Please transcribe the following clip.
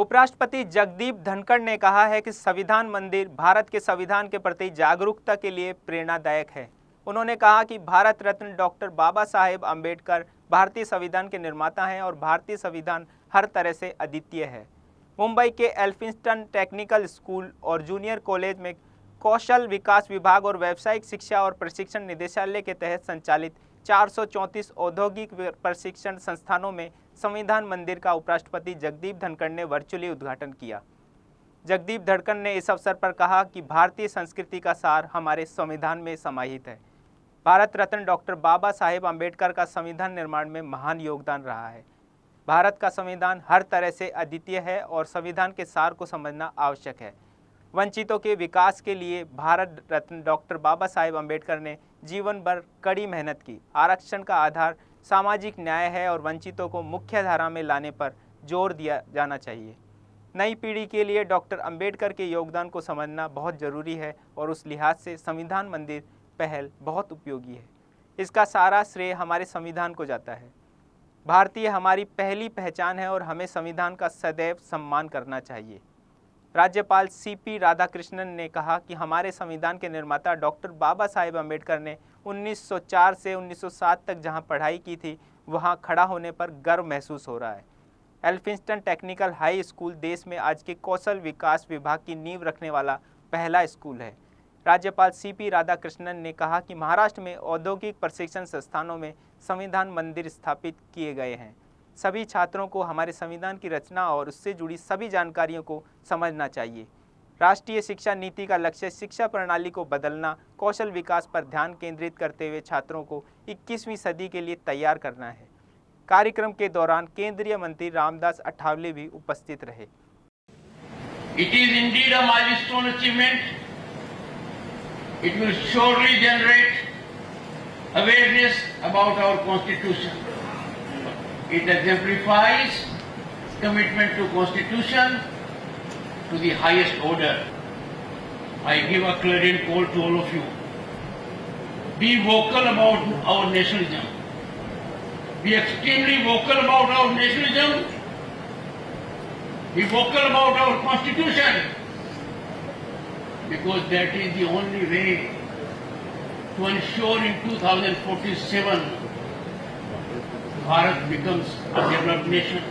उपराष्ट्रपति जगदीप धनखड़ ने कहा है कि संविधान मंदिर भारत के संविधान के प्रति जागरूकता के लिए प्रेरणादायक है। उन्होंने कहा कि भारत रत्न डॉक्टर बाबा साहेब अम्बेडकर भारतीय संविधान के निर्माता हैं और भारतीय संविधान हर तरह से अद्वितीय है। मुंबई के एल्फिंस्टन टेक्निकल स्कूल और जूनियर कॉलेज में कौशल विकास विभाग और व्यावसायिक शिक्षा और प्रशिक्षण निदेशालय के तहत संचालित 434 औद्योगिक प्रशिक्षण संस्थानों में संविधान मंदिर का उपराष्ट्रपति जगदीप धनखड़ ने वर्चुअली उद्घाटन किया। जगदीप धनखड़ ने इस अवसर पर कहा कि भारतीय संस्कृति का सार हमारे संविधान में समाहित है। भारत रत्न डॉक्टर बाबा साहेब अम्बेडकर का संविधान निर्माण में महान योगदान रहा है। भारत का संविधान हर तरह से अद्वितीय है और संविधान के सार को समझना आवश्यक है। वंचितों के विकास के लिए भारत रत्न डॉक्टर बाबा साहेब अम्बेडकर ने जीवन भर कड़ी मेहनत की। आरक्षण का आधार सामाजिक न्याय है और वंचितों को मुख्य धारा में लाने पर जोर दिया जाना चाहिए। नई पीढ़ी के लिए डॉक्टर अम्बेडकर के योगदान को समझना बहुत ज़रूरी है और उस लिहाज से संविधान मंदिर पहल बहुत उपयोगी है। इसका सारा श्रेय हमारे संविधान को जाता है। भारतीय हमारी पहली पहचान है और हमें संविधान का सदैव सम्मान करना चाहिए। राज्यपाल CP राधाकृष्णन ने कहा कि हमारे संविधान के निर्माता डॉक्टर बाबा साहेब अम्बेडकर ने 1904 से 1907 तक जहां पढ़ाई की थी, वहां खड़ा होने पर गर्व महसूस हो रहा है। एल्फिंस्टन टेक्निकल हाई स्कूल देश में आज के कौशल विकास विभाग की नींव रखने वाला पहला स्कूल है। राज्यपाल CP राधाकृष्णन ने कहा कि महाराष्ट्र में औद्योगिक प्रशिक्षण संस्थानों में संविधान मंदिर स्थापित किए गए हैं। सभी छात्रों को हमारे संविधान की रचना और उससे जुड़ी सभी जानकारियों को समझना चाहिए। राष्ट्रीय शिक्षा नीति का लक्ष्य शिक्षा प्रणाली को बदलना, कौशल विकास पर ध्यान केंद्रित करते हुए छात्रों को 21वीं सदी के लिए तैयार करना है। कार्यक्रम के दौरान केंद्रीय मंत्री रामदास अठावले भी उपस्थित रहे। It is indeed a milestone achievement. It will surely generate awareness about our Constitution. It exemplifies commitment to Constitution to the highest order. I give a clarion call to all of you. Be vocal about our nationalism. Be extremely vocal about our nationalism. Be vocal about our Constitution. Because that is the only way to ensure in 2047 Bharat becomes a developed nation.